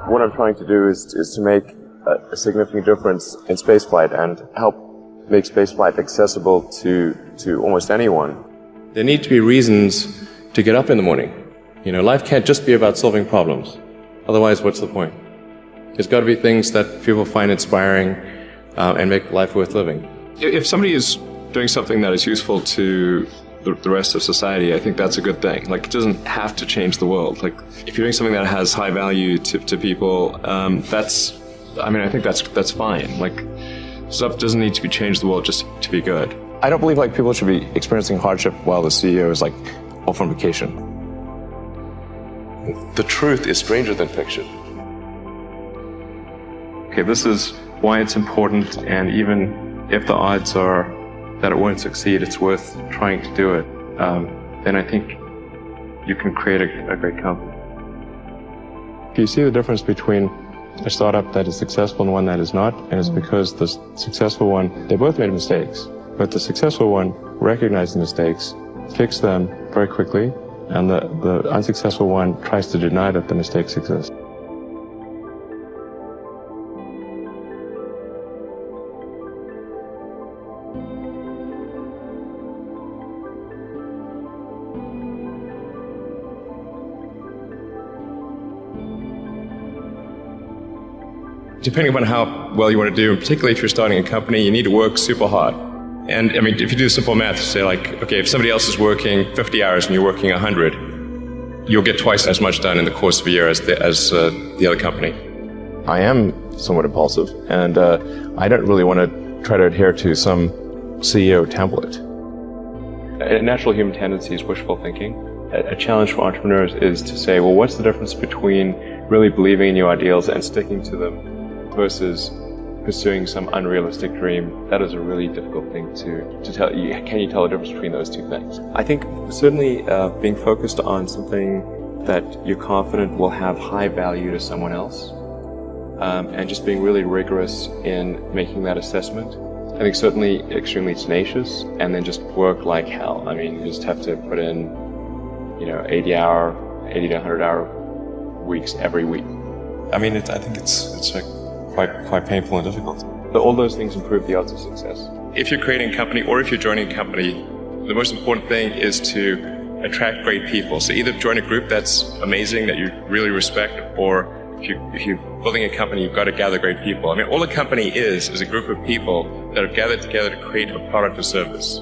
What I'm trying to do is to make a significant difference in spaceflight and help make spaceflight accessible to almost anyone. There need to be reasons to get up in the morning. You know, life can't just be about solving problems. Otherwise, what's the point? There's got to be things that people find inspiring and make life worth living. If somebody is doing something that is useful to the rest of society, I think that's a good thing. Like, it doesn't have to change the world. Like, if you're doing something that has high value to people, I think that's fine. Like, stuff doesn't need to be changed the world just to be good. I don't believe like people should be experiencing hardship while the CEO is like off on vacation. The truth is stranger than fiction. Okay, this is why it's important, and even if the odds are that it won't succeed, it's worth trying to do it. Then I think you can create a great company. You see the difference between a startup that is successful and one that is not, and it's because the successful one, they both made mistakes, but the successful one recognized the mistakes, fixed them very quickly, and the unsuccessful one tries to deny that the mistakes exist. Depending on how well you want to do, particularly if you're starting a company, you need to work super hard. And I mean, if you do simple math, say like, okay, if somebody else is working 50 hours and you're working 100, you'll get twice as much done in the course of a year as the other company. I am somewhat impulsive, and I don't really want to try to adhere to some CEO template. A natural human tendency is wishful thinking. A challenge for entrepreneurs is to say, well, what's the difference between really believing in your ideals and sticking to them versus pursuing some unrealistic dream? That is a really difficult thing to tell. Can you tell the difference between those two things? I think certainly being focused on something that you're confident will have high value to someone else, and just being really rigorous in making that assessment. I think certainly extremely tenacious, and then just work like hell. I mean, you just have to put in, 80 to 100 hour weeks every week. I mean, I think it's like quite painful and difficult. But all those things improve the odds of success. If you're creating a company or if you're joining a company, the most important thing is to attract great people. So either join a group that's amazing, that you really respect, or if you're building a company, you've got to gather great people. I mean, all a company is a group of people that have gathered together to create a product or service.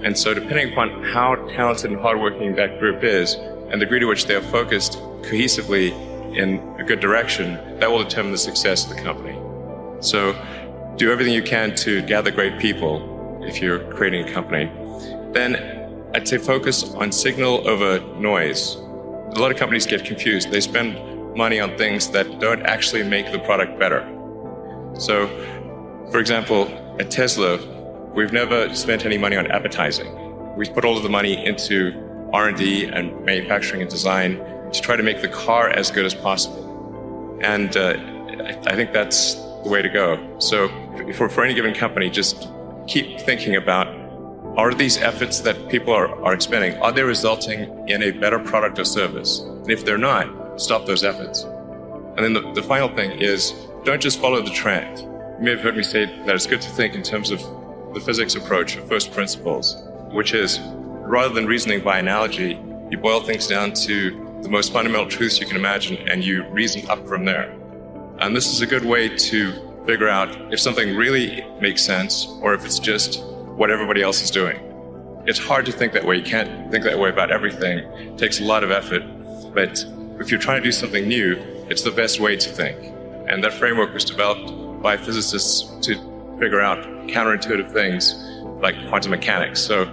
And so depending upon how talented and hardworking that group is, and the degree to which they are focused cohesively in a good direction, that will determine the success of the company. So do everything you can to gather great people if you're creating a company. Then I'd say focus on signal over noise. A lot of companies get confused. They spend money on things that don't actually make the product better. So, for example, at Tesla, we've never spent any money on advertising. We put all of the money into R&D and manufacturing and design to try to make the car as good as possible. And I think that's the way to go. So for any given company, just keep thinking about, are these efforts that people are expending, are they resulting in a better product or service? And if they're not, stop those efforts. And then the final thing is, don't just follow the trend. You may have heard me say that it's good to think in terms of the physics approach of first principles, which is, rather than reasoning by analogy, you boil things down to the most fundamental truths you can imagine, and you reason up from there. And this is a good way to figure out if something really makes sense or if it's just what everybody else is doing. It's hard to think that way. You can't think that way about everything. It takes a lot of effort. But if you're trying to do something new, it's the best way to think. And that framework was developed by physicists to figure out counterintuitive things like quantum mechanics. So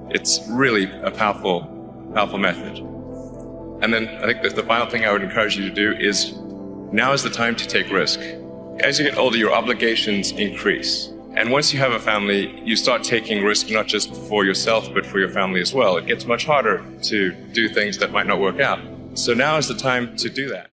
it's really a powerful method. And then I think that the final thing I would encourage you to do is, now is the time to take risk. As you get older, your obligations increase. And once you have a family, you start taking risk not just for yourself, but for your family as well. It gets much harder to do things that might not work out. So now is the time to do that.